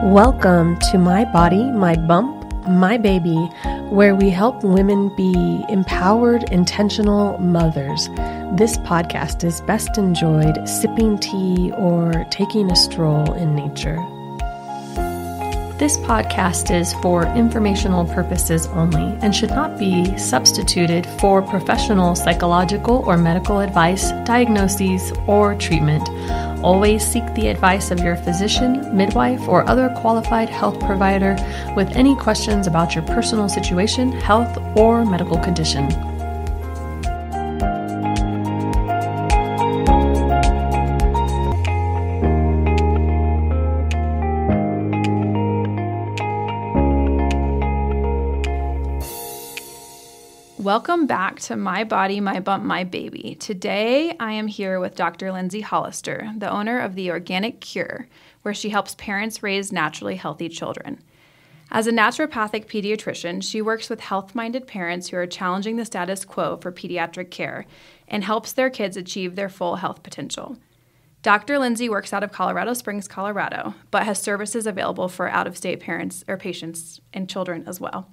Welcome to My Body, My Bump, My Baby, where we help women be empowered, intentional mothers. This podcast is best enjoyed sipping tea or taking a stroll in nature. This podcast is for informational purposes only and should not be substituted for professional psychological or medical advice, diagnoses, or treatment. Always seek the advice of your physician, midwife, or other qualified health provider with any questions about your personal situation, health, or medical condition. Welcome back to My Body, My Bump, My Baby. Today, I am here with Dr. Lindsay Hollister, the owner of The Organic Cure, where she helps parents raise naturally healthy children. As a naturopathic pediatrician, she works with health-minded parents who are challenging the status quo for pediatric care and helps their kids achieve their full health potential. Dr. Lindsay works out of Colorado Springs, Colorado, but has services available for out-of-state parents or patients and children as well.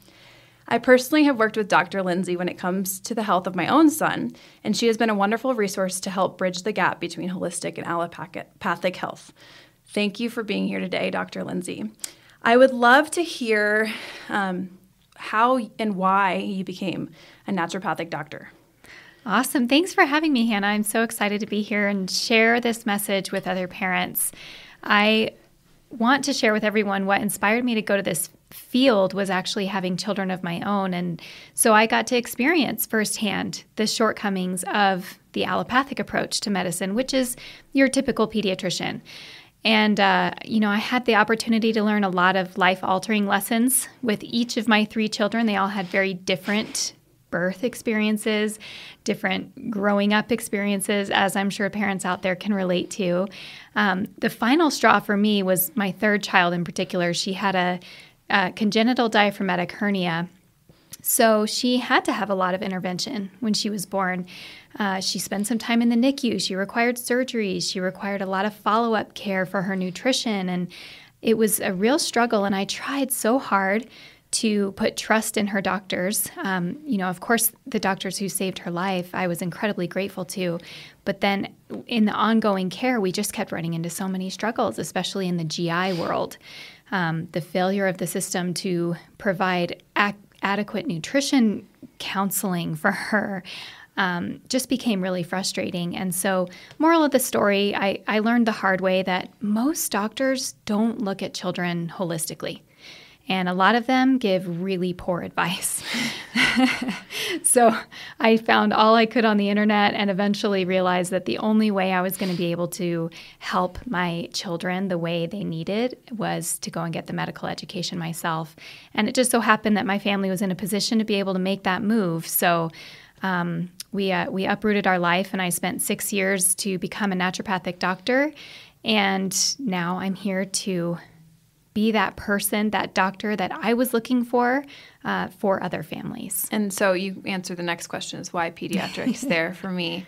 I personally have worked with Dr. Lindsay when it comes to the health of my own son, and she has been a wonderful resource to help bridge the gap between holistic and allopathic health. Thank you for being here today, Dr. Lindsay. I would love to hear how and why you became a naturopathic doctor. Awesome. Thanks for having me, Hannah. I'm so excited to be here and share this message with other parents. I want to share with everyone what inspired me to go to this field was actually having children of my own. And so I got to experience firsthand the shortcomings of the allopathic approach to medicine, which is your typical pediatrician. And, I had the opportunity to learn a lot of life-altering lessons with each of my three children. They all had very different birth experiences, different growing up experiences, as I'm sure parents out there can relate to. The final straw for me was my third child in particular. She had a congenital diaphragmatic hernia. So she had to have a lot of intervention when she was born. She spent some time in the NICU. She required surgeries. She required a lot of follow-up care for her nutrition. And it was a real struggle. And I tried so hard to put trust in her doctors. Of course, the doctors who saved her life, I was incredibly grateful to. But then in the ongoing care, we just kept running into so many struggles, especially in the GI world. The failure of the system to provide adequate nutrition counseling for her just became really frustrating. And so, moral of the story, I learned the hard way that most doctors don't look at children holistically. And a lot of them give really poor advice. So I found all I could on the internet and eventually realized that the only way I was going to be able to help my children the way they needed was to go and get the medical education myself. And it just so happened that my family was in a position to be able to make that move. So we uprooted our life, and I spent 6 years to become a naturopathic doctor. And now I'm here to be that person, that doctor that I was looking for other families. And so you answer the next question is why pediatrics there for me.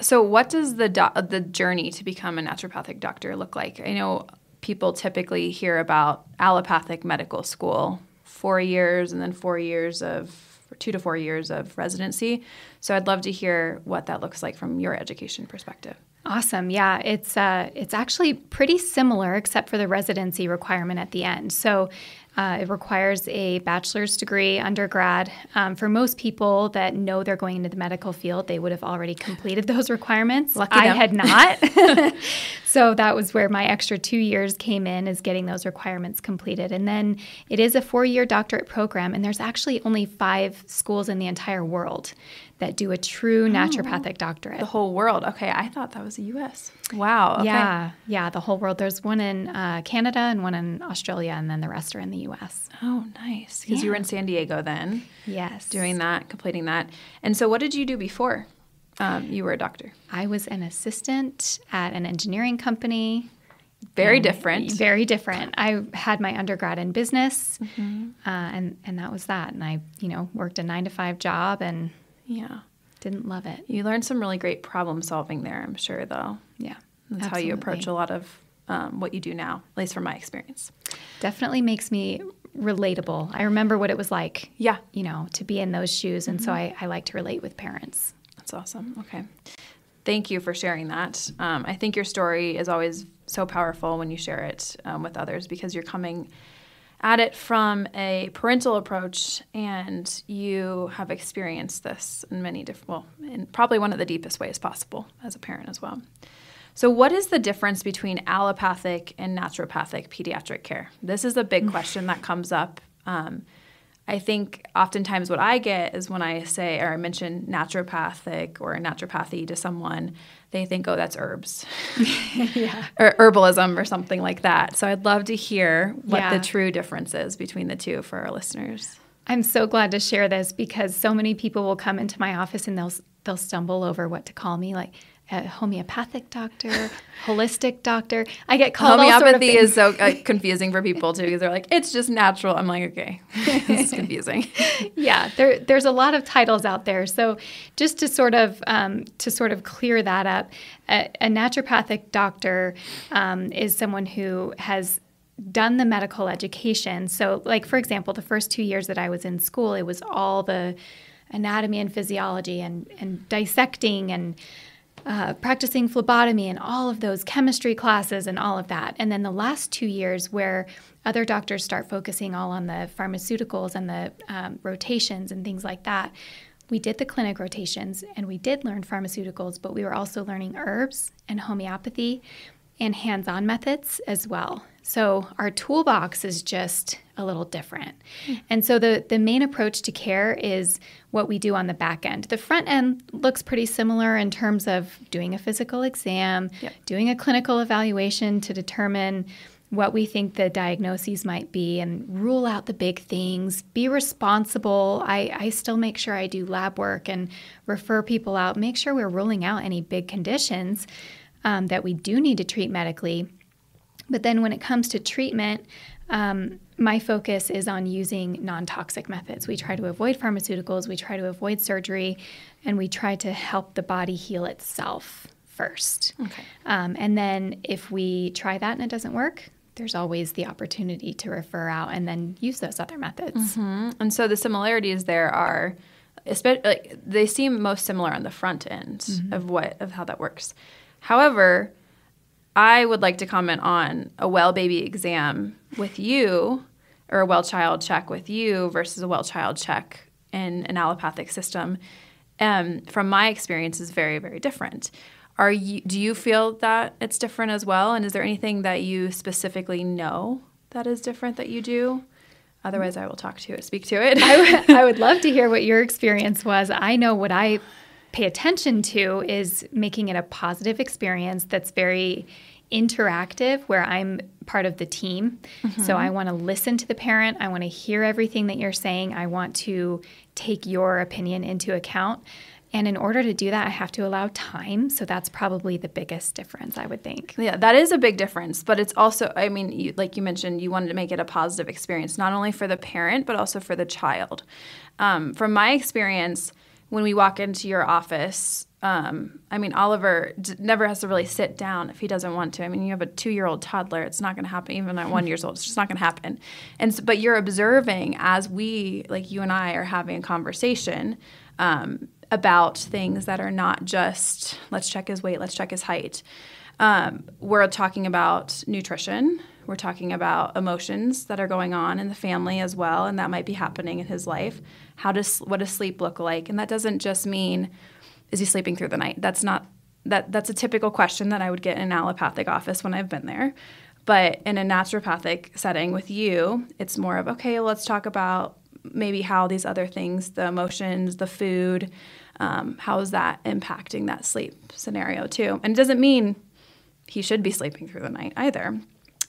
So what does the journey to become a naturopathic doctor look like? I know people typically hear about allopathic medical school, 4 years and then 2 to 4 years of residency. So I'd love to hear what that looks like from your education perspective. Awesome. Yeah, it's actually pretty similar except for the residency requirement at the end. So it requires a bachelor's degree undergrad. For most people that know they're going into the medical field, they would have already completed those requirements. Lucky them. I had not. So that was where my extra 2 years came in, is getting those requirements completed. And then it is a 4-year doctorate program, and there's actually only 5 schools in the entire world that do a true naturopathic doctorate. The whole world. Okay, I thought that was the U.S. Wow. Okay. Yeah, the whole world. There's one in Canada and one in Australia, and then the rest are in the U.S. Oh, nice. Because you were in San Diego then. Yes. Doing that, completing that. And so what did you do before you were a doctor? I was an assistant at an engineering company. Very different. Very different. I had my undergrad in business, and that was that. And I, worked a 9-to-5 job and didn't love it. You learned some really great problem solving there, I'm sure, though. Yeah, That's how you approach a lot of what you do now, at least from my experience. Definitely makes me relatable. I remember what it was like, Yeah. To be in those shoes. And so I like to relate with parents. That's awesome. Okay. Thank you for sharing that. I think your story is always so powerful when you share it with others, because you're coming at it from a parental approach, and you have experienced this in many different, in probably one of the deepest ways possible as a parent as well. So what is the difference between allopathic and naturopathic pediatric care? This is a big question that comes up. I think oftentimes what I get is when I say, or I mention naturopathic or naturopathy to someone, they think, oh, that's herbs or herbalism or something like that. So I'd love to hear what the true difference is between the two for our listeners. I'm so glad to share this, because so many people will come into my office and they'll stumble over what to call me, like a homeopathic doctor, holistic doctor. I get called homeopathy is so confusing for people too, because they're like, it's just natural. I'm like, okay, it's confusing. Yeah, there's a lot of titles out there. So just to sort of clear that up, a naturopathic doctor is someone who has done the medical education. So like, for example, the first 2 years that I was in school, it was all the anatomy and physiology and dissecting and practicing phlebotomy and all of those chemistry classes and all of that. And then the last 2 years, where other doctors start focusing all on the pharmaceuticals and the rotations and things like that, we did the clinic rotations and we did learn pharmaceuticals, but we were also learning herbs and homeopathy and hands-on methods as well. So our toolbox is just a little different. And so the main approach to care is what we do on the back end. The front end looks pretty similar in terms of doing a physical exam, doing a clinical evaluation to determine what we think the diagnoses might be and rule out the big things, be responsible. I still make sure I do lab work and refer people out, make sure we're ruling out any big conditions that we do need to treat medically. But then when it comes to treatment, my focus is on using non-toxic methods. We try to avoid pharmaceuticals, we try to avoid surgery, and we try to help the body heal itself first. Okay. And then if we try that and it doesn't work, there's always the opportunity to refer out and then use those other methods. Mm-hmm. And so the similarities there are, they seem most similar on the front end of how that works. However, I would like to comment on a well baby exam with you, or a well child check with you versus a well child check in an allopathic system. From my experience, is very, very different. Do you feel that it's different as well? And is there anything that you specifically know that is different that you do? Otherwise, I will speak to it. I would love to hear what your experience was. I know what I pay attention to is making it a positive experience that's very interactive, where I'm part of the team. So I want to listen to the parent. I want to hear everything that you're saying. I want to take your opinion into account. And in order to do that, I have to allow time. So that's probably the biggest difference, I would think. Yeah, that is a big difference. But it's also, I mean, like you mentioned, you wanted to make it a positive experience, not only for the parent, but also for the child. From my experience, when we walk into your office, I mean, Oliver never has to really sit down if he doesn't want to. I mean, you have a 2-year-old toddler. It's not going to happen. Even at 1 year old, it's just not going to happen. But you're observing as we, like you and I, are having a conversation about things that are not just, let's check his weight, let's check his height. We're talking about nutrition. We're talking about emotions that are going on in the family as well, and that might be happening in his life. What does sleep look like? And that doesn't just mean, is he sleeping through the night? That's a typical question that I would get in an allopathic office when I've been there. But in a naturopathic setting with you, it's more of, okay, let's talk about maybe how these other things, the emotions, the food, how is that impacting that sleep scenario too? And it doesn't mean he should be sleeping through the night either.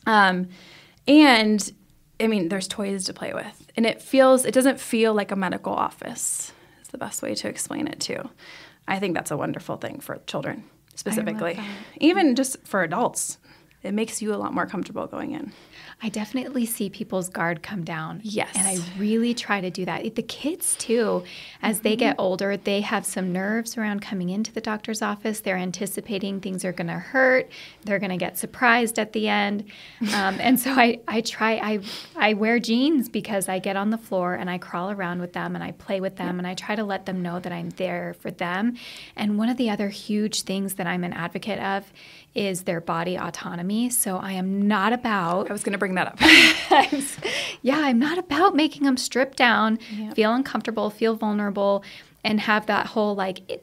And I mean, there's toys to play with, and it doesn't feel like a medical office is the best way to explain it too. I think that's a wonderful thing for children specifically, even just for adults. it makes you a lot more comfortable going in. I definitely see people's guard come down. Yes. And I really try to do that. The kids, too, as they get older, they have some nerves around coming into the doctor's office. They're anticipating things are going to hurt. They're going to get surprised at the end. And so I wear jeans because I get on the floor and I crawl around with them and I play with them and I try to let them know that I'm there for them. And one of the other huge things that I'm an advocate of is their body autonomy. So I am not about... I was going to bring that up. I'm not about making them strip down, feel uncomfortable, feel vulnerable, and have that whole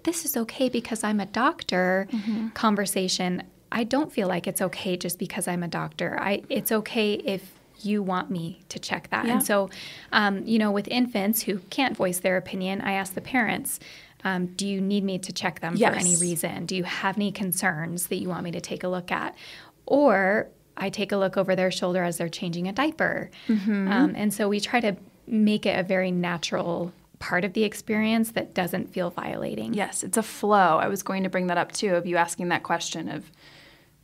this is okay because I'm a doctor conversation. I don't feel like it's okay just because I'm a doctor. It's okay if you want me to check that. Yeah. And so, with infants who can't voice their opinion, I ask the parents, do you need me to check them for any reason? Do you have any concerns that you want me to take a look at? Or I take a look over their shoulder as they're changing a diaper. And so we try to make it a very natural part of the experience that doesn't feel violating. Yes, it's a flow. I was going to bring that up too, of you asking that question of,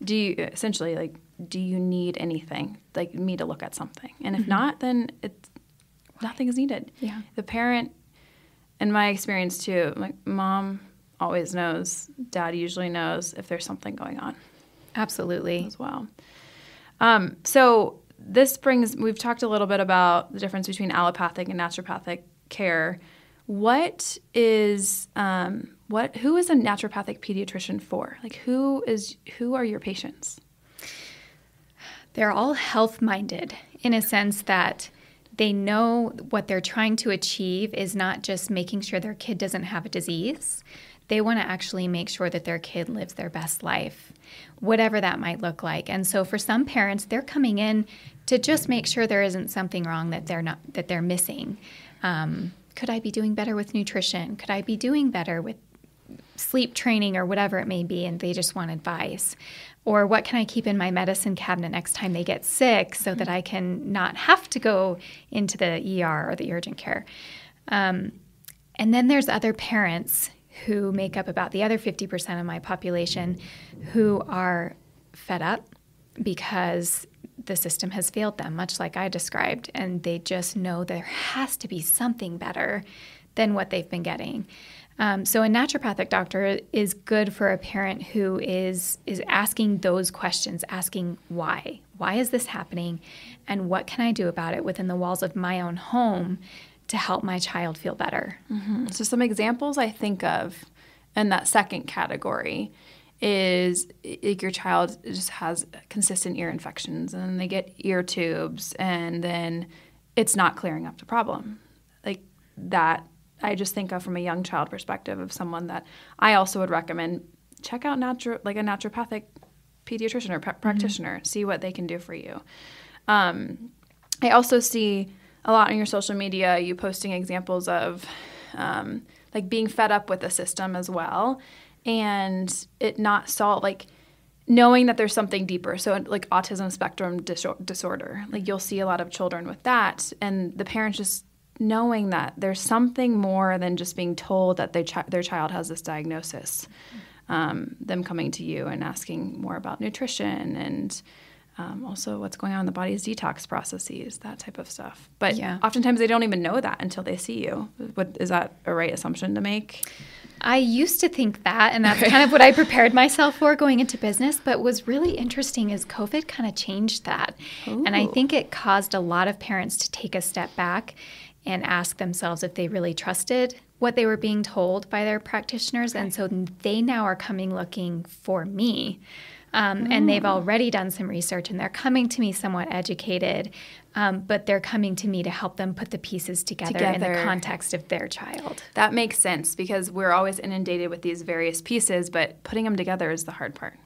do you need anything, like me to look at something? And if not, then nothing is needed. Yeah. The parent, in my experience too, mom always knows, dad usually knows if there's something going on. Absolutely. As well. So we've talked a little bit about the difference between allopathic and naturopathic care. Who is a naturopathic pediatrician for? Who are your patients? They're all health-minded in a sense that they know what they're trying to achieve is not just making sure their kid doesn't have a disease. They want to actually make sure that their kid lives their best life, whatever that might look like. And so for some parents, they're coming in to just make sure there isn't something wrong that they're missing. Could I be doing better with nutrition? Could I be doing better with sleep training or whatever it may be? And they just want advice. Or what can I keep in my medicine cabinet next time they get sick so that I can not have to go into the ER or the urgent care? And then there's other parents who make up about the other 50% of my population who are fed up because the system has failed them, much like I described, and they just know there has to be something better than what they've been getting. So a naturopathic doctor is good for a parent who is asking those questions, asking why. Why is this happening? And what can I do about it within the walls of my own home to help my child feel better? Mm-hmm. So some examples I think of in that second category is your child just has consistent ear infections and then they get ear tubes and then it's not clearing up the problem. Like that, I just think of from a young child perspective of someone that I also would recommend check out a naturopathic pediatrician or practitioner, see what they can do for you. I also see a lot on your social media, you posting examples of being fed up with the system as well and it not solve, knowing that there's something deeper. So autism spectrum disorder, you'll see a lot of children with that and the parents just knowing that there's something more than just being told that their child has this diagnosis, them coming to you and asking more about nutrition and also what's going on in the body's detox processes, that type of stuff. But oftentimes they don't even know that until they see you. Is that a right assumption to make? I used to think that, and that's kind of what I prepared myself for going into business. But what's really interesting is COVID kind of changed that. Ooh. And I think it caused a lot of parents to take a step back and ask themselves if they really trusted what they were being told by their practitioners. And so they now are coming looking for me. And they've already done some research and they're coming to me somewhat educated, but they're coming to me to help them put the pieces together in the context of their child. That makes sense because we're always inundated with these various pieces, but putting them together is the hard part.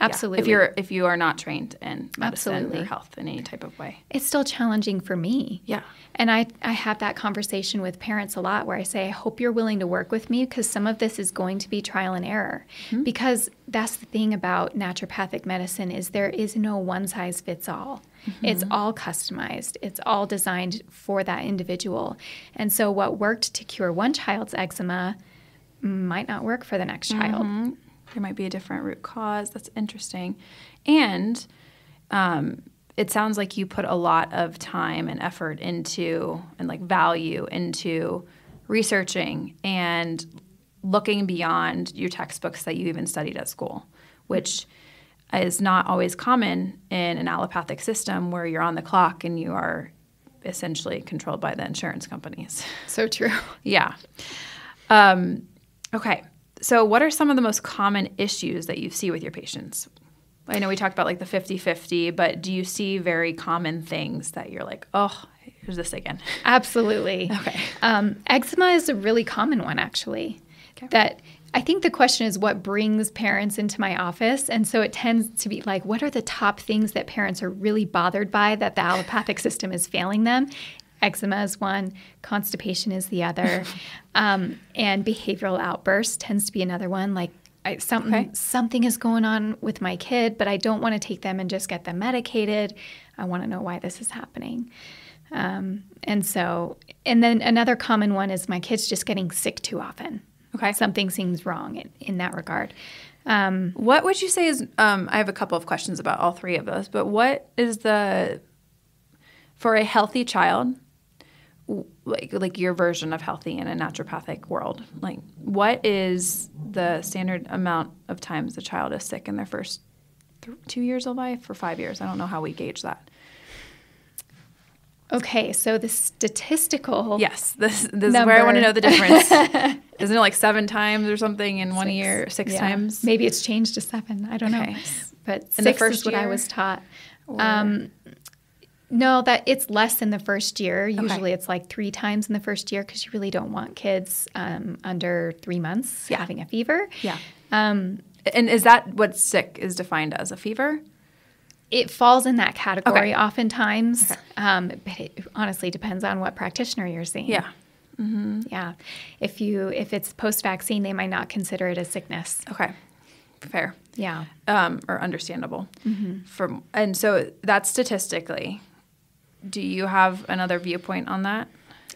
Absolutely. Yeah. If you are not trained in medicine or health in any type of way. It's still challenging for me. Yeah. And I have that conversation with parents a lot where I say, I hope you're willing to work with me because some of this is going to be trial and error. Mm-hmm. Because that's the thing about naturopathic medicine is there is no one size fits all. Mm-hmm. It's all customized. It's all designed for that individual. And so what worked to cure one child's eczema might not work for the next child. Mm-hmm. There might be a different root cause. That's interesting. And it sounds like you put a lot of time and effort into and like value into researching and looking beyond your textbooks that you even studied at school, which is not always common in an allopathic system where you're on the clock and you are essentially controlled by the insurance companies. So true. Yeah. Okay. So what are some of the most common issues that you see with your patients? I know we talked about like the 50-50, but do you see very common things that you're like, oh, here's this again? Absolutely. Okay. Eczema is a really common one, actually. Okay. That I think the question is what brings parents into my office. And so it tends to be like, what are the top things that parents are really bothered by that the allopathic system is failing them? Eczema is one, constipation is the other, and behavioral outbursts tends to be another one. Like something is going on with my kid, but I don't want to take them and just get them medicated. I want to know why this is happening. And then another common one is my kid's just getting sick too often. Okay. Something seems wrong in that regard. What would you say is, I have a couple of questions about all three of those, but what is for a healthy child, like your version of healthy in a naturopathic world, like what is the standard amount of times the child is sick in their first 2 years of life or 5 years? I don't know how we gauge that. Okay, so the statistical Yes, this is where I want to know the difference. Isn't it like 7 times or something in 1 year, 6 times? Maybe it's changed to 7. I don't know. But in 6 the first is what year? I was taught. No, that it's less in the first year. Usually it's like 3 times in the first year because you really don't want kids under 3 months having a fever. Yeah. And is that what sick is defined as, a fever? It falls in that category oftentimes, but it honestly depends on what practitioner you're seeing. Yeah. Mm-hmm. Yeah. If it's post-vaccine, they might not consider it a sickness. Okay. Fair. Yeah. Or understandable. Mm-hmm. And so that's statistically. Do you have another viewpoint on that?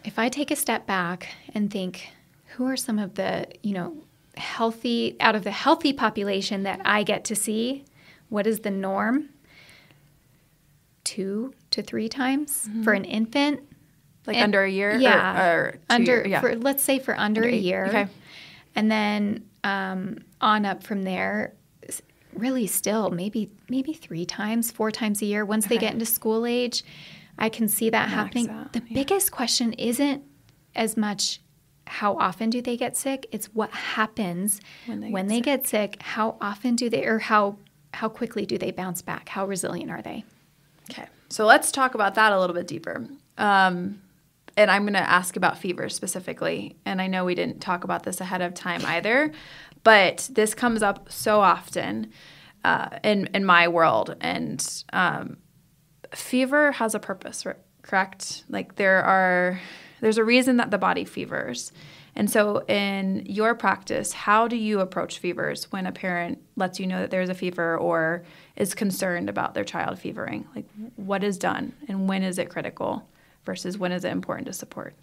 If I take a step back and think, who are some of the, healthy, out of the healthy population that I get to see, what is the norm? 2 to 3 times for an infant. Like under a year? Yeah. Or 2 years? Yeah. Let's say for under a year. Okay. And then on up from there, really still maybe 3 times, 4 times a year. Once they get into school age, I can see that happening. The biggest question isn't as much how often do they get sick, it's what happens when they get sick. How often do they, or how quickly do they bounce back? How resilient are they? Okay. So let's talk about that a little bit deeper. And I'm going to ask about fever specifically. And I know we didn't talk about this ahead of time either, but this comes up so often in my world. And fever has a purpose, correct? Like there's a reason that the body fevers. And so in your practice, how do you approach fevers when a parent lets you know that there's a fever or is concerned about their child fevering? Like what is done and when is it critical versus when is it important to support?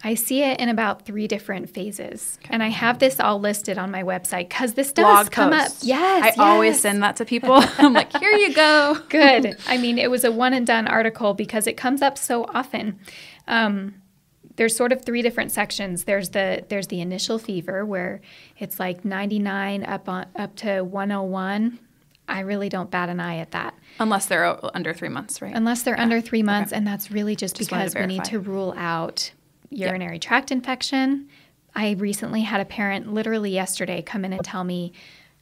I see it in about 3 different phases. Okay. And I have this all listed on my website because this does come up. Yes, I always send that to people. I'm like, here you go. Good. I mean, it was a one and done article because it comes up so often. There's sort of 3 different sections. There's the initial fever where it's like 99 up to 101. I really don't bat an eye at that. Unless they're under 3 months, right? Unless they're under 3 months, and that's really just because we need to rule out urinary tract infection. I recently had a parent literally yesterday come in and tell me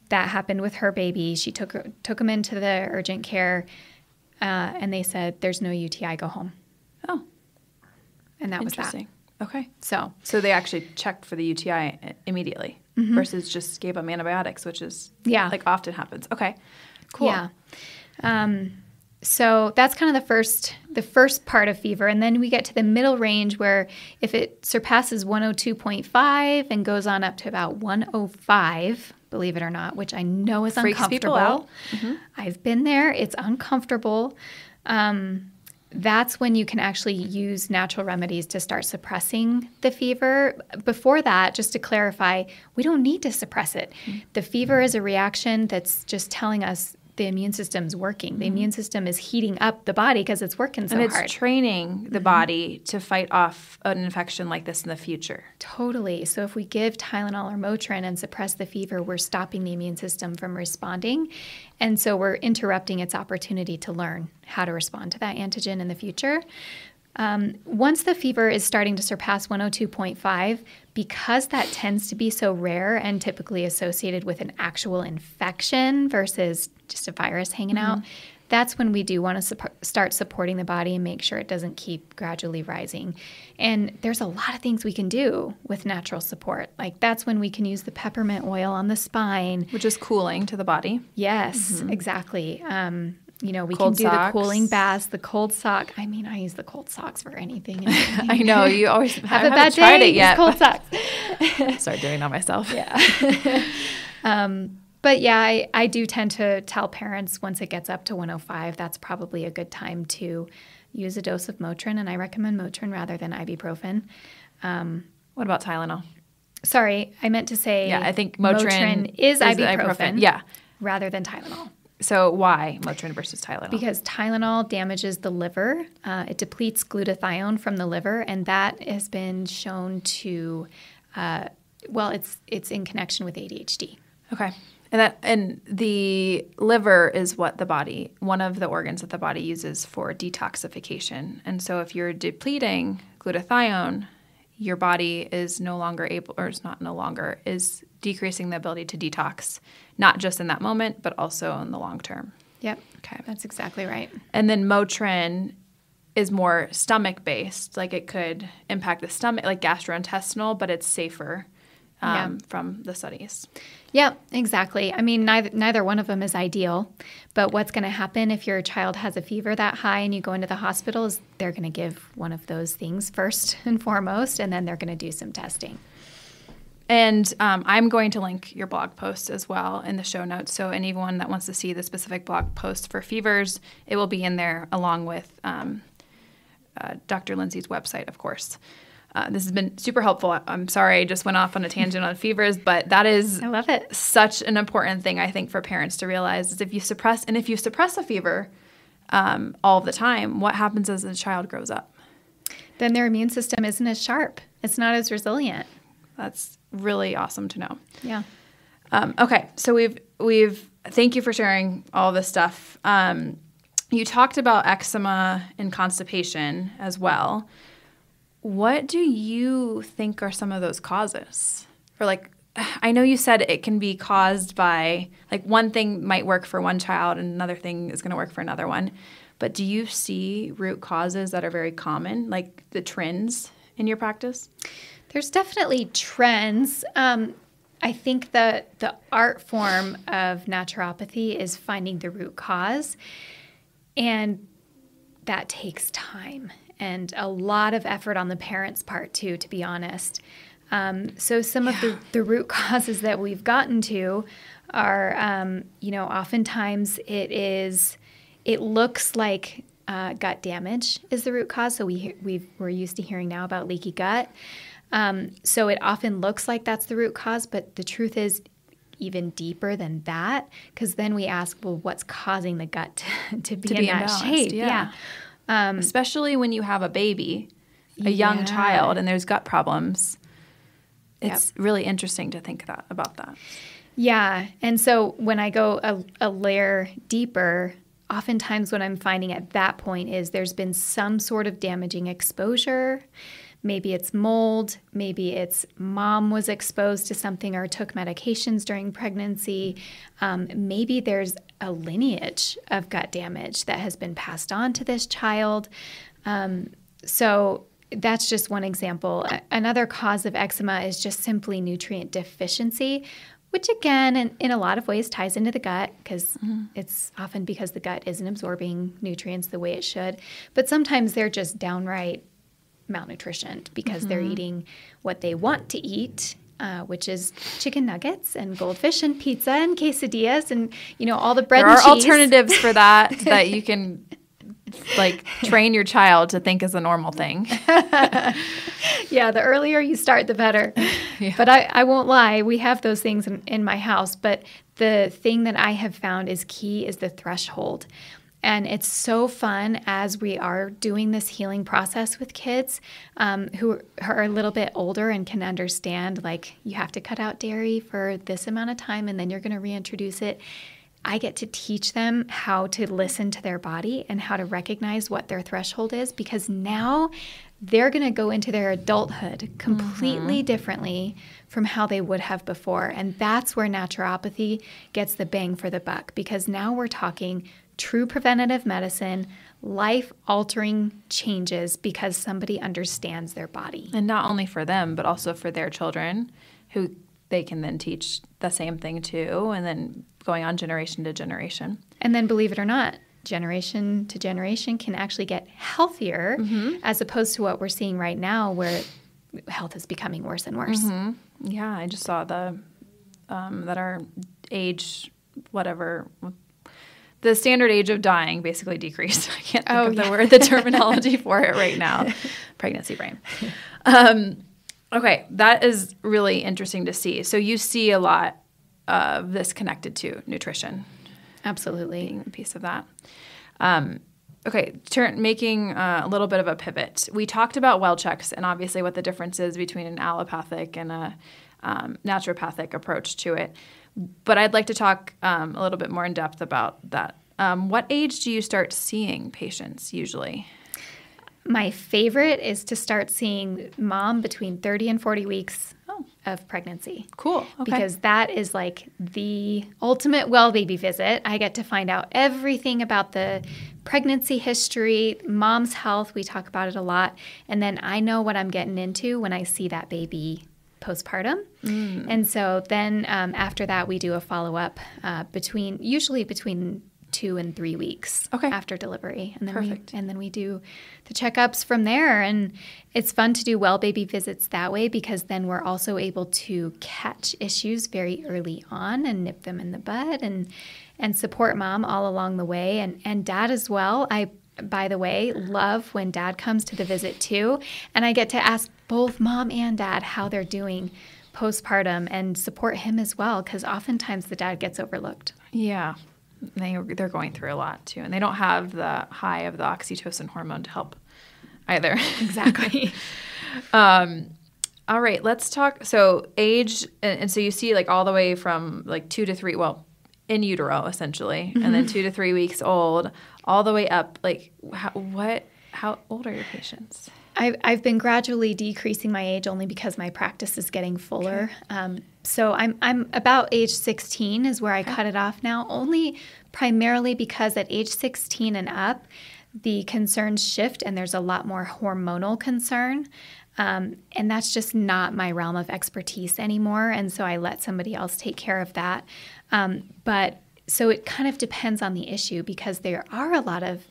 that happened with her baby. She took him into the urgent care, and they said, there's no UTI, go home. Oh. And that was that. Okay. So they actually checked for the UTI immediely versus just gave them antibiotics, which is like often happens. Okay. Cool. Yeah. So that's kind of the first part of fever. And then we get to the middle range where if it surpasses 102.5 and goes on up to about 105, believe it or not, which I know is Freaks uncomfortable. People out. Mm-hmm. I've been there. It's uncomfortable. That's when you can actually use natural remedies to start suppressing the fever. Before that, just to clarify, we don't need to suppress it. Mm-hmm. The fever is a reaction that's just telling us the immune system's working. The immune system is heating up the body because it's working so hard. And it's training the body to fight off an infection like this in the future. Totally. So if we give Tylenol or Motrin and suppress the fever, we're stopping the immune system from responding. And so we're interrupting its opportunity to learn how to respond to that antigen in the future. Once the fever is starting to surpass 102.5, because that tends to be so rare and typically associated with an actual infection versus just a virus hanging out, that's when we do want to start supporting the body and make sure it doesn't keep gradually rising. And there's a lot of things we can do with natural support. Like that's when we can use the peppermint oil on the spine. Which is cooling to the body. Yes, exactly. We Cold can do socks. the cooling baths, the cold sock. I mean, I use the cold socks for anything. I know. You always have a bad haven't tried day, it yet. use cold socks. Start doing that myself. Yeah. But yeah, I do tend to tell parents once it gets up to 105, that's probably a good time to use a dose of Motrin, and I recommend Motrin rather than ibuprofen. What about Tylenol? Sorry, I meant to say I think Motrin is ibuprofen Yeah. rather than Tylenol. So why Motrin versus Tylenol? Because Tylenol damages the liver. It depletes glutathione from the liver, and that has been shown to, it's in connection with ADHD. Okay. And the liver is one of the organs that the body uses for detoxification. And so if you're depleting glutathione, your body is is decreasing the ability to detox, not just in that moment, but also in the long term. Yep. Okay. That's exactly right. And then Motrin is more stomach-based. Like it could impact the stomach, like gastrointestinal, but it's safer from the studies. Yeah, exactly. I mean, neither one of them is ideal, but what's going to happen if your child has a fever that high and you go into the hospital is they're going to give one of those things first and foremost, and then they're going to do some testing. And I'm going to link your blog post as well in the show notes. So anyone that wants to see the specific blog post for fevers, it will be in there along with Dr. Lindsay's website, of course. This has been super helpful. I'm sorry I just went off on a tangent on fevers, but that is I love it. Such an important thing, I think, for parents to realize is if you suppress a fever all the time, what happens as the child grows up? Then their immune system isn't as sharp. It's not as resilient. That's really awesome to know. Yeah. Okay, so we've thank you for sharing all this stuff. You talked about eczema and constipation as well. What do you think are some of those causes? Or I know you said it can be caused by, one thing might work for one child and another thing is going to work for another one. But do you see root causes that are very common, like the trends in your practice? There's definitely trends. I think that the art form of naturopathy is finding the root cause, and that takes time and a lot of effort on the parents' part too, to be honest. So some of the root causes that we've gotten to are, oftentimes it looks like gut damage is the root cause. So we're used to hearing now about leaky gut. So it often looks like that's the root cause, but the truth is even deeper than that, because then we ask, well, what's causing the gut to be in that shape? Yeah. Especially when you have a baby, a young child, and there's gut problems. It's really interesting to think about that. Yeah. And so when I go a layer deeper, oftentimes what I'm finding at that point is there's been some sort of damaging exposure. Maybe it's mold. Maybe it's mom was exposed to something or took medications during pregnancy. Maybe there's a lineage of gut damage that has been passed on to this child. So that's just one example. Another cause of eczema is just simply nutrient deficiency, which again, in a lot of ways ties into the gut because it's often because the gut isn't absorbing nutrients the way it should. But sometimes they're just downright malnutrition because they're eating what they want to eat, which is chicken nuggets and goldfish and pizza and quesadillas and, all the bread and cheese. There are alternatives for that you can train your child to think is a normal thing. Yeah, the earlier you start, the better. Yeah. But I won't lie, we have those things in my house, but the thing that I have found is key is the threshold. And it's so fun as we are doing this healing process with kids who are a little bit older and can understand, like, you have to cut out dairy for this amount of time and then you're going to reintroduce it. I get to teach them how to listen to their body and how to recognize what their threshold is, because now they're going to go into their adulthood completely differently from how they would have before. And that's where naturopathy gets the bang for the buck, because now we're talking true preventative medicine, life-altering changes because somebody understands their body. And not only for them, but also for their children, who they can then teach the same thing to, and then going on generation to generation. And then, believe it or not, generation to generation can actually get healthier as opposed to what we're seeing right now, where health is becoming worse and worse. Yeah, I just saw that our age, whatever, the standard age of dying basically decreased. I can't think of the terminology for it right now. Pregnancy brain. Okay, that is really interesting to see. So you see a lot of this connected to nutrition. Absolutely. Being a piece of that. Okay, making a little bit of a pivot. We talked about well checks and obviously what the difference is between an allopathic and a naturopathic approach to it. But I'd like to talk a little bit more in depth about that. What age do you start seeing patients usually? My favorite is to start seeing mom between 30 and 40 weeks of pregnancy. Cool. Okay. Because that is like the ultimate well baby visit. I get to find out everything about the pregnancy history, mom's health. We talk about it a lot. And then I know what I'm getting into when I see that baby postpartum. And so then after that, we do a follow-up usually between 2 and 3 weeks after delivery. And then Perfect. then we do the checkups from there. And it's fun to do well baby visits that way, because then we're also able to catch issues very early on and nip them in the bud and support mom all along the way, and dad as well. I, by the way, love when dad comes to the visit too. And I get to ask both mom and dad how they're doing postpartum and support him as well, because oftentimes the dad gets overlooked. Yeah. They're going through a lot too, and they don't have the high of the oxytocin hormone to help either. Exactly. All right, let's talk. So age, and so you see like all the way from like 2 to 3, well, in utero essentially, and then 2 to 3 weeks old, all the way up. Like how old are your patients? I've been gradually decreasing my age only because my practice is getting fuller. Okay. So I'm about age 16 is where I cut it off now, only primarily because at age 16 and up, the concerns shift and there's a lot more hormonal concern. And that's just not my realm of expertise anymore. And so I let somebody else take care of that. But so it kind of depends on the issue, because there are a lot of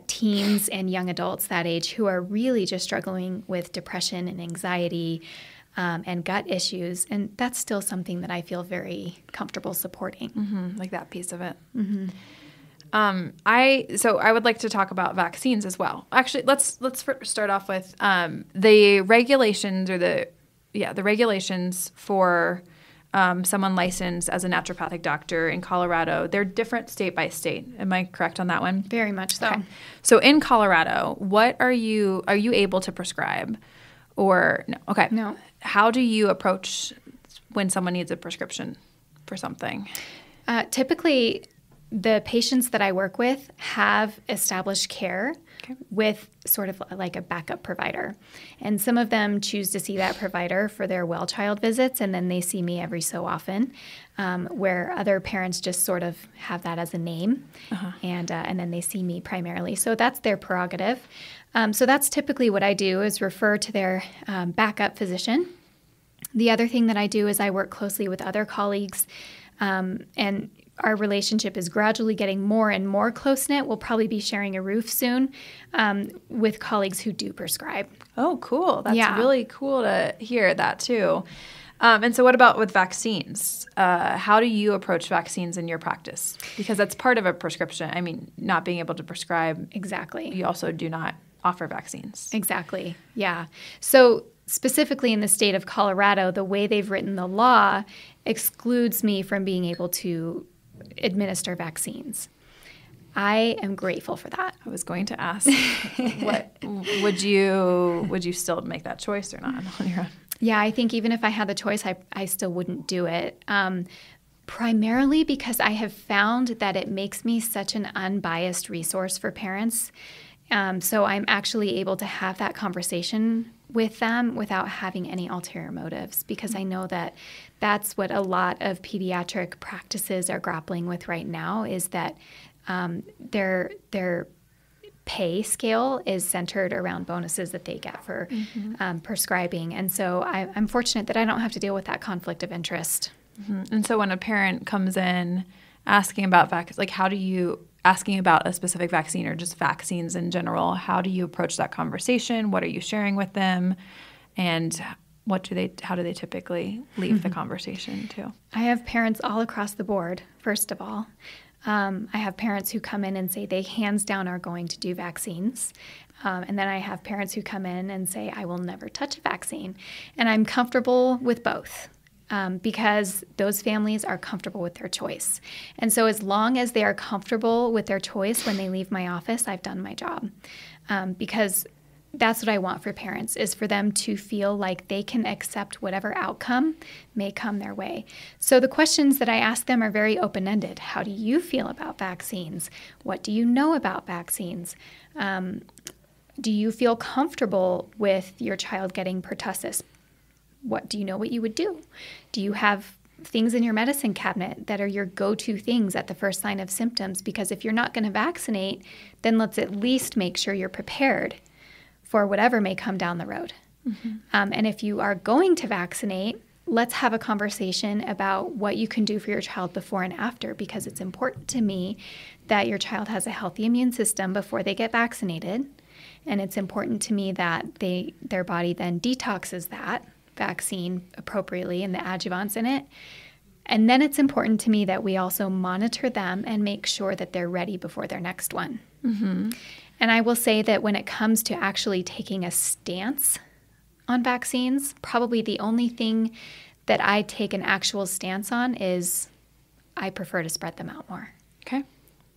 teens and young adults that age who are really just struggling with depression and anxiety and gut issues. And that's still something that I feel very comfortable supporting. Like that piece of it. I would like to talk about vaccines as well. Actually, let's start off with the regulations, or the regulations for someone licensed as a naturopathic doctor in Colorado. They're different state by state. Am I correct on that one? Very much so. Okay. So in Colorado, what are you able to prescribe, or no? Okay. No. How do you approach when someone needs a prescription for something? Typically, the patients that I work with have established care with sort of like a backup provider. And some of them choose to see that provider for their well child visits, and then they see me every so often, where other parents just sort of have that as a name, and then they see me primarily. So that's their prerogative. So that's typically what I do, is refer to their backup physician. The other thing that I do is I work closely with other colleagues, and our relationship is gradually getting more and more close-knit. We'll probably be sharing a roof soon with colleagues who do prescribe. Oh, cool. That's really cool to hear that too. And so what about with vaccines? How do you approach vaccines in your practice? Because that's part of a prescription. I mean, not being able to prescribe. Exactly. You also do not offer vaccines. Exactly. Yeah. So specifically in the state of Colorado, the way they've written the law excludes me from being able to administer vaccines. I am grateful for that. I was going to ask, what would you still make that choice or not on your own? Yeah, I think even if I had the choice, I still wouldn't do it. Primarily because I have found that it makes me such an unbiased resource for parents. So I'm actually able to have that conversation with them without having any ulterior motives, because I know that that's what a lot of pediatric practices are grappling with right now, is that their pay scale is centered around bonuses that they get for prescribing. And so I'm fortunate that I don't have to deal with that conflict of interest. Mm-hmm. And so when a parent comes in asking about asking about a specific vaccine or just vaccines in general, how do you approach that conversation? What are you sharing with them? And how do they typically leave the conversation too? I have parents all across the board, first of all. I have parents who come in and say they hands down are going to do vaccines. And then I have parents who come in and say, I will never touch a vaccine. And I'm comfortable with both. Because those families are comfortable with their choice. And so as long as they are comfortable with their choice when they leave my office, I've done my job. Because that's what I want for parents, is for them to feel like they can accept whatever outcome may come their way. So the questions that I ask them are very open-ended. How do you feel about vaccines? What do you know about vaccines? Do you feel comfortable with your child getting pertussis? What do you know what you would do? Do you have things in your medicine cabinet that are your go-to things at the first sign of symptoms? Because if you're not going to vaccinate, then let's at least make sure you're prepared for whatever may come down the road. Mm-hmm. And if you are going to vaccinate, let's have a conversation about what you can do for your child before and after, because it's important to me that your child has a healthy immune system before they get vaccinated. And it's important to me that their body then detoxes that vaccine appropriately and the adjuvants in it. And then it's important to me that we also monitor them and make sure that they're ready before their next one. Mm-hmm. And I will say that when it comes to actually taking a stance on vaccines, probably the only thing that I take an actual stance on is I prefer to spread them out more. Okay.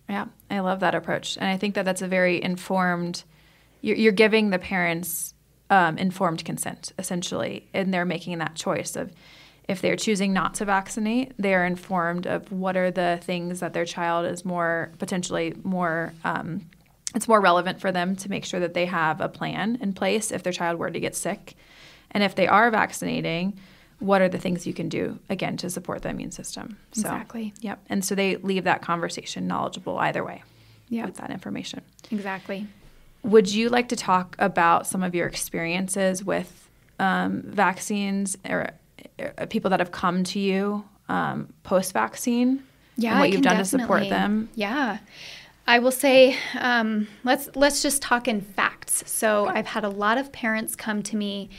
Yeah, I love that approach. And I think that that's a very informed, you're giving the parents informed consent, essentially, and they're making that choice of if they're choosing not to vaccinate, they're informed of what are the things that their child is potentially more it's more relevant for them to make sure that they have a plan in place if their child were to get sick. And if they are vaccinating, what are the things you can do, again, to support the immune system? So, exactly. Yep. And so they leave that conversation knowledgeable either way with that information. Exactly. Would you like to talk about some of your experiences with vaccines or people that have come to you post-vaccine? Yeah, and what you've done definitely to support them? Yeah. I will say, let's just talk in facts. So I've had a lot of parents come to me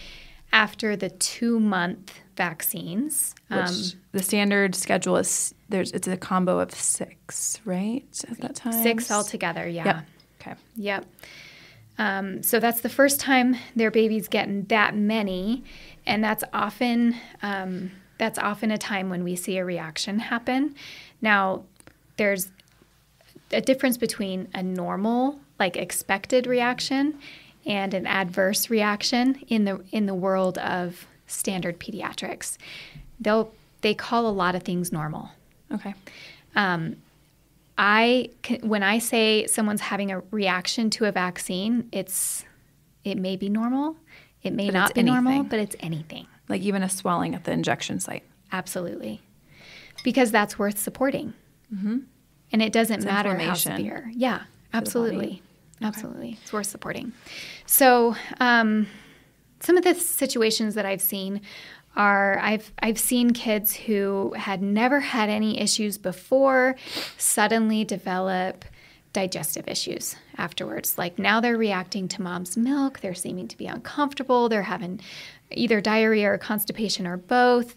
after the 2-month vaccines. Which the standard schedule is, it's a combo of 6, right, at that time? 6 altogether, yeah. Yep. Okay. Yep. So that's the first time their baby's getting that many, and that's often a time when we see a reaction happen. Now, there's a difference between a normal, like expected reaction and an adverse reaction in the world of standard pediatrics. They call a lot of things normal. Okay. When I say someone's having a reaction to a vaccine, it may be normal, it may not be normal, but it's anything. Like even a swelling at the injection site. Absolutely. Because that's worth supporting. Mm-hmm. And it doesn't matter how severe. Yeah, absolutely. Absolutely. Okay. It's worth supporting. So some of the situations that I've seen are I've seen kids who had never had any issues before suddenly develop digestive issues afterwards. Like now they're reacting to mom's milk. They're seeming to be uncomfortable. They're having either diarrhea or constipation or both.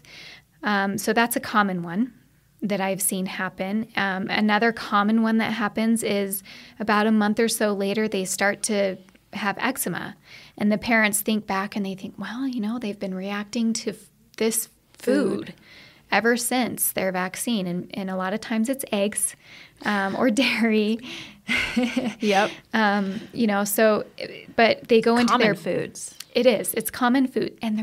So that's a common one that I've seen happen. Another common one that happens is about a month or so later, they start to have eczema. And the parents think back and they think, well, they've been reacting to this food ever since their vaccine. And a lot of times it's eggs or dairy. Yep. But they go into their foods. It is. It's common food. And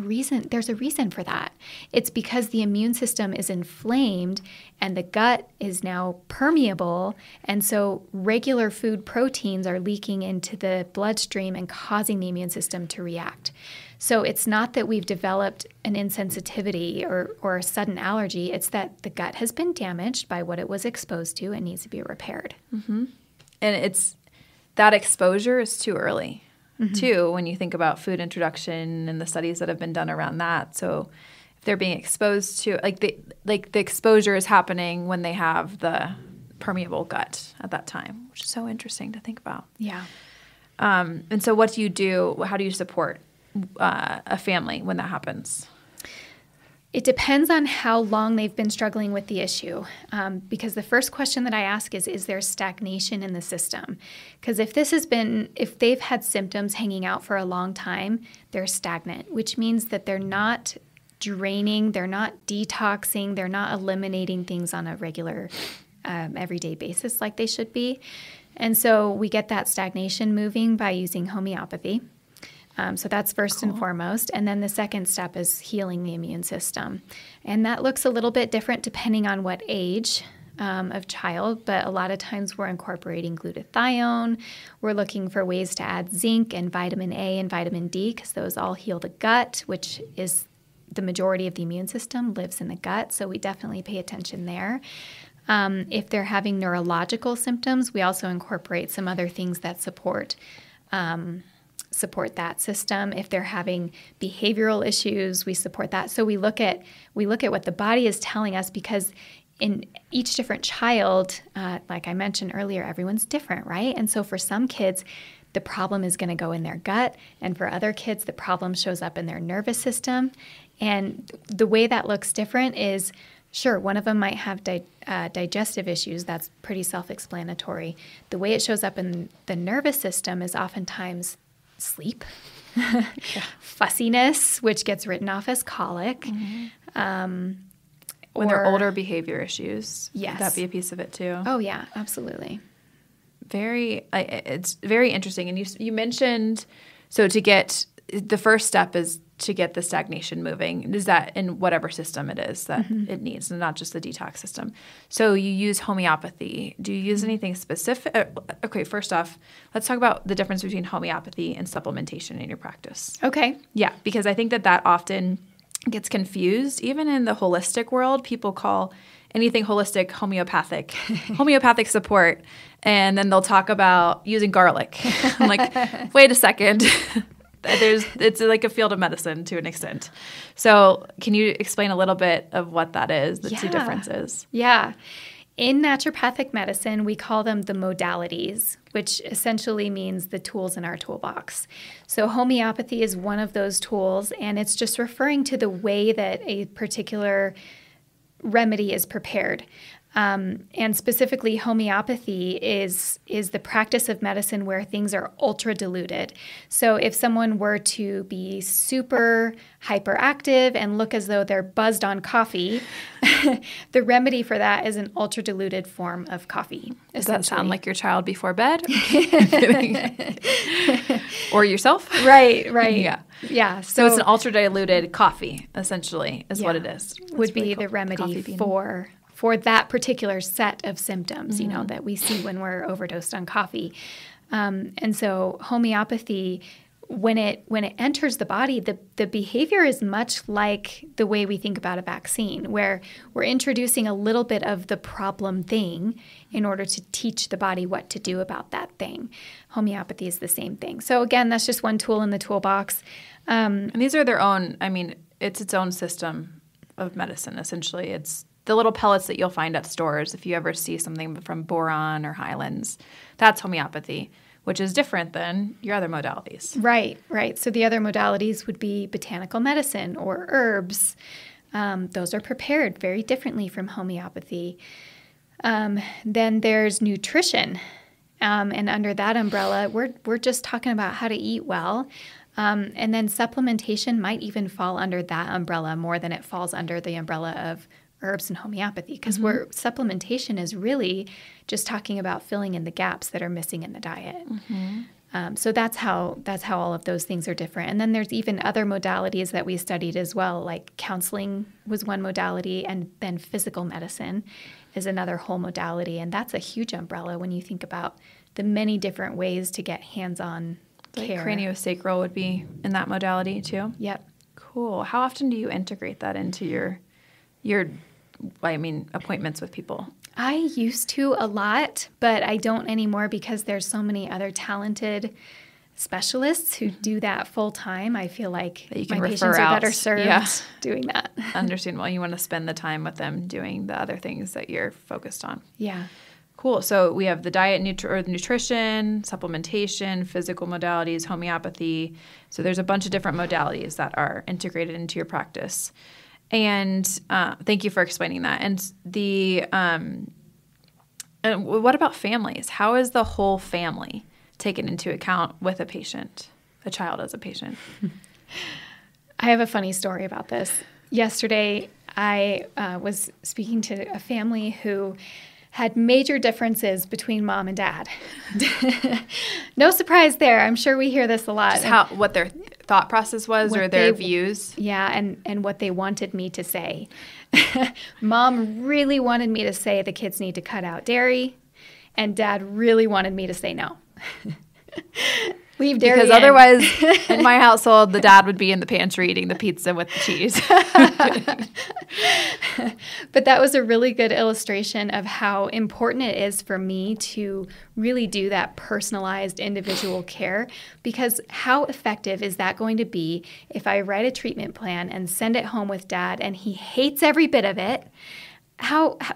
there's a reason for that. It's because the immune system is inflamed and the gut is now permeable. And so regular food proteins are leaking into the bloodstream and causing the immune system to react. So it's not that we've developed an insensitivity or a sudden allergy. It's that the gut has been damaged by what it was exposed to and needs to be repaired. Mm-hmm. And it's that exposure is too early. Too, when you think about food introduction and the studies that have been done around that. So if they're being exposed to, the exposure is happening when they have the permeable gut at that time, which is so interesting to think about. Yeah. And so what do you do? How do you support a family when that happens? It depends on how long they've been struggling with the issue, because the first question that I ask is there stagnation in the system? Because if they've had symptoms hanging out for a long time, they're stagnant, which means that they're not draining, they're not detoxing, they're not eliminating things on a regular, everyday basis like they should be. And so we get that stagnation moving by using homeopathy. So that's first and foremost. And then the second step is healing the immune system. And that looks a little bit different depending on what age of child, but a lot of times we're incorporating glutathione. We're looking for ways to add zinc and vitamin A and vitamin D because those all heal the gut, which is the majority of the immune system lives in the gut. So we definitely pay attention there. If they're having neurological symptoms, we also incorporate some other things that support that system. If they're having behavioral issues, we support that. So we look at what the body is telling us, because in each different child, like I mentioned earlier, everyone's different, right? And so for some kids, the problem is going to go in their gut, and for other kids, the problem shows up in their nervous system. And the way that looks different is, sure, one of them might have digestive issues. That's pretty self-explanatory. The way it shows up in the nervous system is oftentimes sleep, fussiness, which gets written off as colic. Mm-hmm. When they're older, behavior issues. Yes. That'd be a piece of it too. Oh, yeah, absolutely. It's very interesting. And you mentioned, so the first step is to get the stagnation moving. Is that in whatever system it is that it needs, and not just the detox system? So you use homeopathy. Do you use anything specific? Okay, first off, let's talk about the difference between homeopathy and supplementation in your practice. Okay. Yeah, because I think that often gets confused. Even in the holistic world, people call anything holistic homeopathic support, and then they'll talk about using garlic. I'm like, wait a second. It's like a field of medicine to an extent. So can you explain a little bit of what that is, the two differences? Yeah. In naturopathic medicine, we call them the modalities, which essentially means the tools in our toolbox. So homeopathy is one of those tools, and it's just referring to the way that a particular remedy is prepared. And specifically, homeopathy is the practice of medicine where things are ultra diluted. So if someone were to be super hyperactive and look as though they're buzzed on coffee, the remedy for that is an ultra diluted form of coffee. Does that sound like your child before bed? Or yourself? Right. Yeah. So it's an ultra diluted coffee, essentially, is what it is. Would be the remedy for that particular set of symptoms, that we see when we're overdosed on coffee. And so homeopathy, when it enters the body, the behavior is much like the way we think about a vaccine, where we're introducing a little bit of the problem thing in order to teach the body what to do about that thing. Homeopathy is the same thing. So again, that's just one tool in the toolbox. And these are their own, it's its own system of medicine, essentially. It's the little pellets that you'll find at stores. If you ever see something from Boron or Highlands, that's homeopathy, which is different than your other modalities. Right. So the other modalities would be botanical medicine or herbs. Those are prepared very differently from homeopathy. Then there's nutrition. And under that umbrella, we're just talking about how to eat well. And then supplementation might even fall under that umbrella more than it falls under the umbrella of herbs and homeopathy, because where supplementation is really just talking about filling in the gaps that are missing in the diet. So that's how all of those things are different. And then there's even other modalities that we studied as well, like counseling was one modality, and then physical medicine is another whole modality. And that's a huge umbrella when you think about the many different ways to get hands-on care. Craniosacral would be in that modality too? Yep. Cool. How often do you integrate that into your appointments with people? I used to a lot, but I don't anymore because there's so many other talented specialists who do that full time. I feel like that you can my refer patients out. are better served doing that. Understandable. You want to spend the time with them doing the other things that you're focused on. Yeah. Cool. So we have the diet, nutrition, supplementation, physical modalities, homeopathy. So there's a bunch of different modalities that are integrated into your practice. And thank you for explaining that. And and what about families? How is the whole family taken into account with a patient, a child as a patient? I have a funny story about this. Yesterday, I was speaking to a family who had major differences between mom and dad. No surprise there. I'm sure we hear this a lot. Just what their thought process was or their views. Yeah, and what they wanted me to say. Mom really wanted me to say the kids need to cut out dairy, and dad really wanted me to say no. Leave dairy because otherwise, in my household, the dad would be in the pantry eating the pizza with the cheese. But that was a really good illustration of how important it is for me to really do that personalized individual care, because how effective is that going to be if I write a treatment plan and send it home with dad and he hates every bit of it?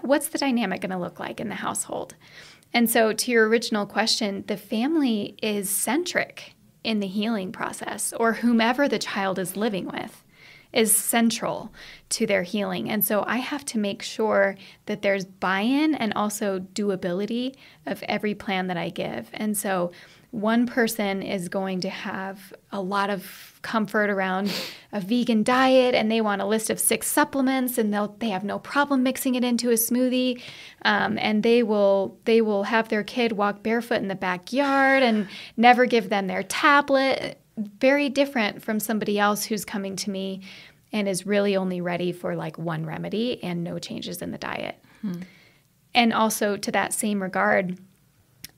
What's the dynamic going to look like in the household? And so to your original question, the family is centric in the healing process, or whomever the child is living with is central to their healing. And so I have to make sure that there's buy-in and also doability of every plan that I give. And so one person is going to have a lot of comfort around a vegan diet, and they want a list of 6 supplements, and they have no problem mixing it into a smoothie. And they will have their kid walk barefoot in the backyard and never give them their tablet. Very different from somebody else who's coming to me and is really only ready for like one remedy and no changes in the diet. And also to that same regard,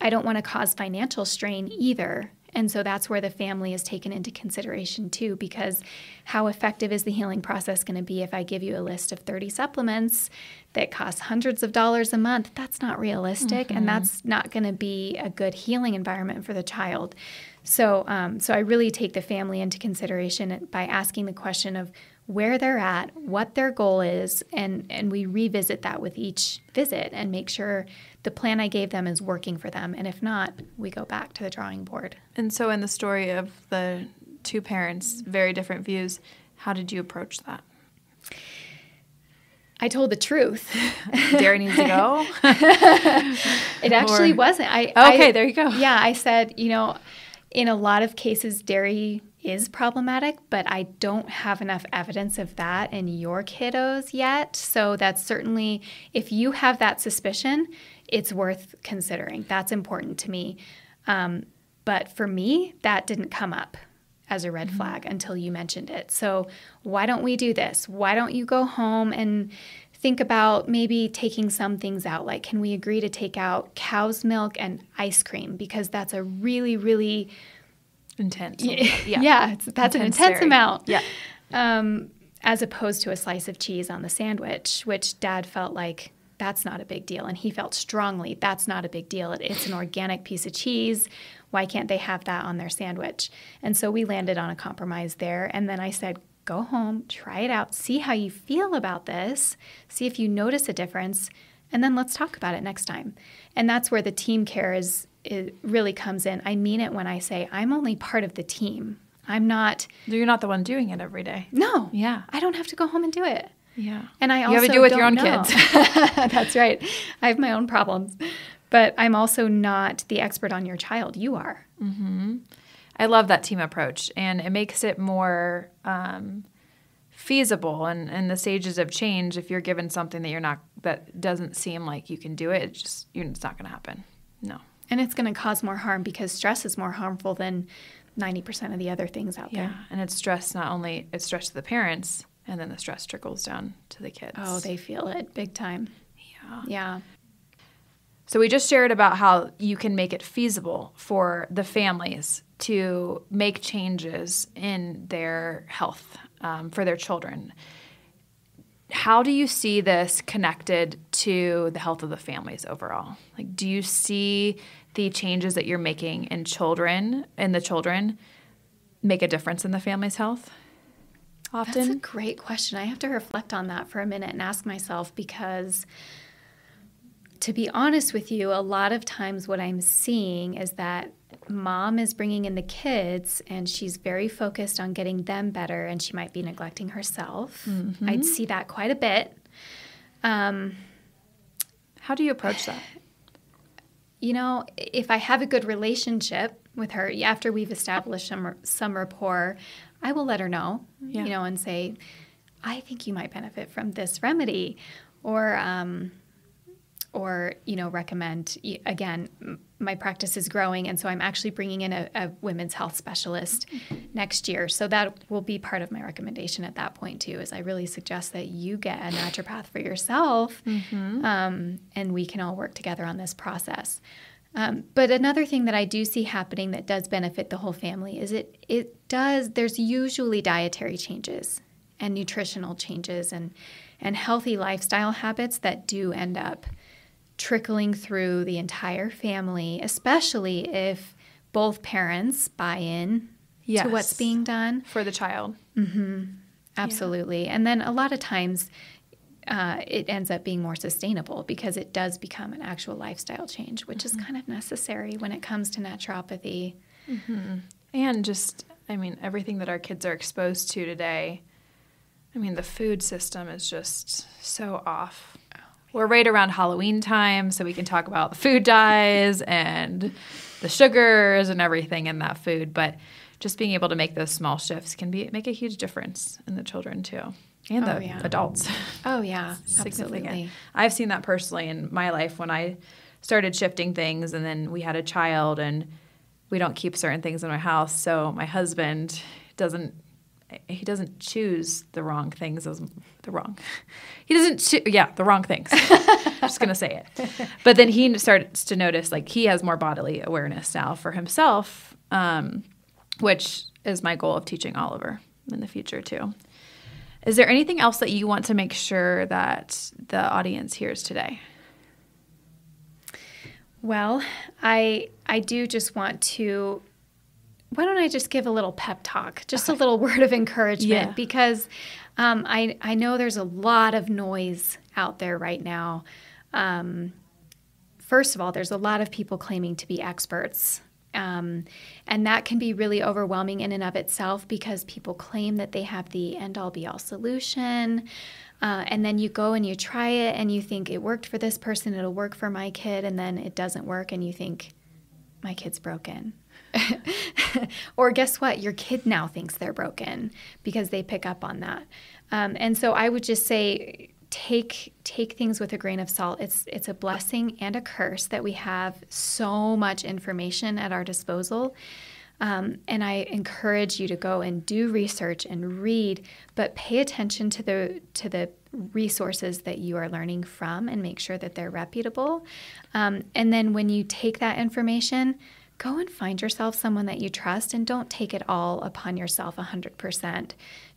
I don't want to cause financial strain either. And so that's where the family is taken into consideration too, because how effective is the healing process going to be if I give you a list of 30 supplements that cost hundreds of dollars a month? That's not realistic, and that's not going to be a good healing environment for the child. So I really take the family into consideration by asking the question of where they're at, what their goal is, and we revisit that with each visit and make sure the plan I gave them is working for them. And if not, we go back to the drawing board. And so in the story of the 2 parents, very different views, how did you approach that? I told the truth. Dairy needs to go? It actually wasn't. There you go. Yeah, I said, in a lot of cases, dairy is problematic, but I don't have enough evidence of that in your kiddos yet. So that's certainly, if you have that suspicion, it's worth considering. That's important to me. But for me, that didn't come up as a red flag until you mentioned it. So why don't we do this? Why don't you go home and think about maybe taking some things out? Like, can we agree to take out cow's milk and ice cream? Because that's a really, really intense. That's an intense amount. Yeah. As opposed to a slice of cheese on the sandwich, which dad felt like that's not a big deal. And he felt strongly that's not a big deal. It's an organic piece of cheese. Why can't they have that on their sandwich? And so we landed on a compromise there. And then I said, go home, try it out, see how you feel about this, see if you notice a difference, and then let's talk about it next time. And that's where the team care it really comes in. I mean it when I say I'm only part of the team. I'm not. You're not the one doing it every day. No. Yeah. I don't have to go home and do it. Yeah. And I also you have to do it with your own know. kids. That's right. I have my own problems. but I'm also not the expert on your child. You are. Mm-hmm. I love that team approach, and it makes it more feasible in the stages of change. If you're given something that doesn't seem like you can do it, it's not going to happen. No. And it's going to cause more harm because stress is more harmful than 90% of the other things out there. Yeah, and it's stress to the parents, and then the stress trickles down to the kids. Oh, they feel it big time. Yeah. So we just shared about how you can make it feasible for the families to make changes in their health for their children. How do you see this connected to the health of the families overall? Like, do you see the changes that you're making in the children, make a difference in the family's health often? That's a great question. I have to reflect on that for a minute and ask myself, because to be honest with you, a lot of times what I'm seeing is that mom is bringing in the kids and she's very focused on getting them better, and she might be neglecting herself. Mm-hmm. I'd see that quite a bit. How do you approach that? If I have a good relationship with her, after we've established some rapport, I will let her know, and say, I think you might benefit from this remedy, or recommend. Again, my practice is growing, and so I'm actually bringing in a women's health specialist next year. So that will be part of my recommendation at that point too, is I really suggest that you get a naturopath for yourself, and we can all work together on this process. But another thing that I do see happening that does benefit the whole family is there's usually dietary changes and nutritional changes and healthy lifestyle habits that do end up trickling through the entire family, especially if both parents buy in to what's being done. For the child. Mm-hmm. Absolutely. Yeah. And then a lot of times it ends up being more sustainable because it does become an actual lifestyle change, which is kind of necessary when it comes to naturopathy. Mm-hmm. And just, everything that our kids are exposed to today, the food system is just so off. We're right around Halloween time, so we can talk about the food dyes and the sugars and everything in that food. But just being able to make those small shifts can make a huge difference in the children too, and adults. Oh yeah, absolutely. I've seen that personally in my life when I started shifting things, and then we had a child, and we don't keep certain things in our house. So my husband doesn't choose the wrong things as the wrong. He doesn't the wrong things. I'm just going to say it. But then he starts to notice, like, he has more bodily awareness now for himself, which is my goal of teaching Oliver in the future too. Is there anything else that you want to make sure that the audience hears today? Well, I do just want to. Why don't I just give a little pep talk, just a little word of encouragement, because I know there's a lot of noise out there right now. First of all, there's a lot of people claiming to be experts, and that can be really overwhelming in and of itself because people claim that they have the end-all be-all solution, and then you go and you try it and you think it worked for this person, it'll work for my kid, and then it doesn't work and you think, my kid's broken. Or guess what? Your kid now thinks they're broken because they pick up on that. And so I would just say take things with a grain of salt. It's a blessing and a curse that we have so much information at our disposal. And I encourage you to go and do research and read, but pay attention to the resources that you are learning from and make sure that they're reputable. And then when you take that information, go and find yourself someone that you trust, and don't take it all upon yourself 100%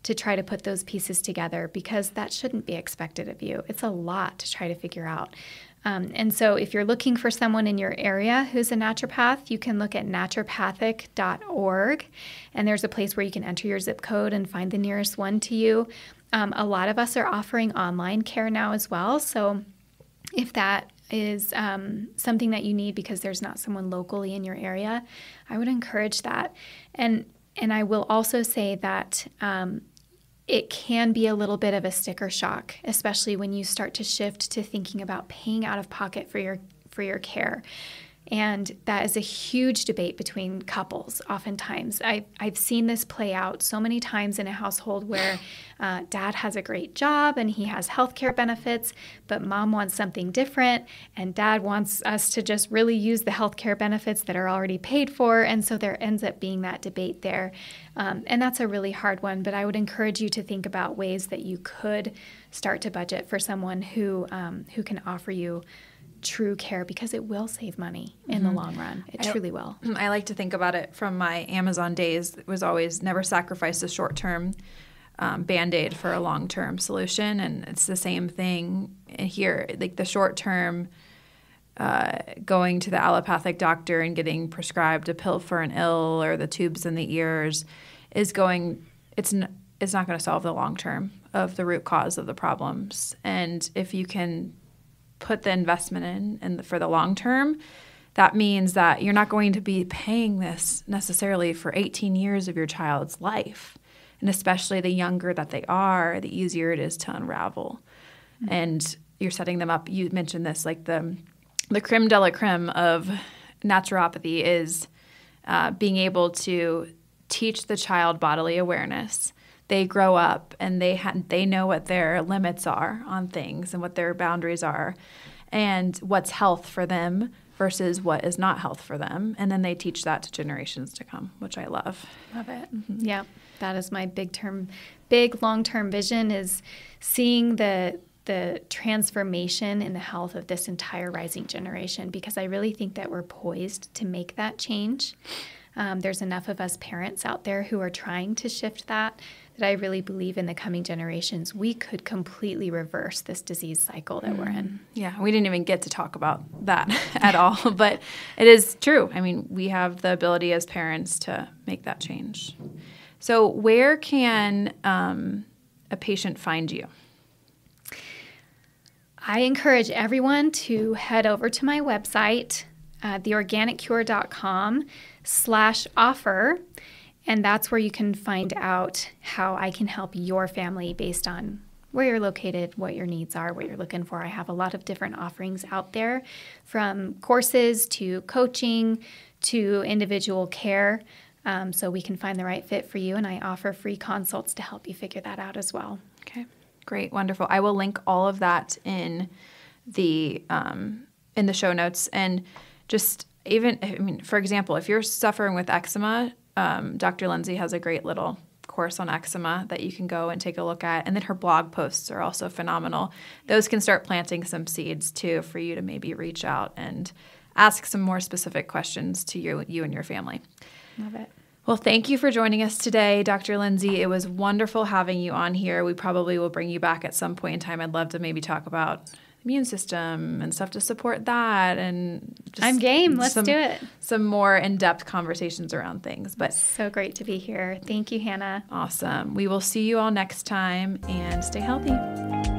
to try to put those pieces together, because that shouldn't be expected of you. It's a lot to try to figure out. And so if you're looking for someone in your area who's a naturopath, you can look at naturopathic.org, and there's a place where you can enter your zip code and find the nearest one to you. A lot of us are offering online care now as well, so if that is something that you need because there's not someone locally in your area, I would encourage that. And I will also say that it can be a little bit of a sticker shock, especially when you start to shift to thinking about paying out of pocket for for your care. And that is a huge debate between couples oftentimes. I've seen this play out so many times in a household where dad has a great job and he has healthcare benefits, but mom wants something different, and dad wants us to just really use the healthcare benefits that are already paid for. And so there ends up being that debate there. And that's a really hard one, but I would encourage you to think about ways that you could start to budget for someone who can offer you true care, because it will save money in the long run. It truly will. I like to think about it from my Amazon days. It was always never sacrifice the short-term Band-Aid for a long-term solution. And it's the same thing here. Like the short-term going to the allopathic doctor and getting prescribed a pill for an ill or the tubes in the ears it's not going to solve the long-term of the root cause of the problems. And if you can put the investment in and for the long term, that means that you're not going to be paying this necessarily for 18 years of your child's life. And especially the younger that they are, the easier it is to unravel. Mm-hmm. And you're setting them up. You mentioned this, like the creme de la creme of naturopathy is being able to teach the child bodily awareness. They grow up and they know what their limits are on things and what their boundaries are and what's health for them versus what is not health for them. And then they teach that to generations to come, which I love. Love it. Mm-hmm. Yeah, that is my big long-term vision, is seeing the transformation in the health of this entire rising generation, because I really think that we're poised to make that change. There's enough of us parents out there who are trying to shift that I really believe in the coming generations we could completely reverse this disease cycle that we're in. Yeah, we didn't even get to talk about that at all, but it is true. I mean, we have the ability as parents to make that change. So where can a patient find you? I encourage everyone to head over to my website, theorganiccure.com/offer. And that's where you can find out how I can help your family based on where you're located, what your needs are, what you're looking for. I have a lot of different offerings out there, from courses to coaching to individual care, so we can find the right fit for you. And I offer free consults to help you figure that out as well. Okay, great, wonderful. I will link all of that in the show notes. And just for example, if you're suffering with eczema, Dr. Lindsay has a great little course on eczema that you can go and take a look at. And then her blog posts are also phenomenal. Those can start planting some seeds too for you to maybe reach out and ask some more specific questions to you and your family. Love it. Well, thank you for joining us today, Dr. Lindsay. It was wonderful having you on here. We probably will bring you back at some point in time. I'd love to maybe talk about immune system and stuff to support that, and just I'm game. Let's do it. Some more in-depth conversations around things. But so great to be here. Thank you, Hannah. Awesome. We will see you all next time, and stay healthy.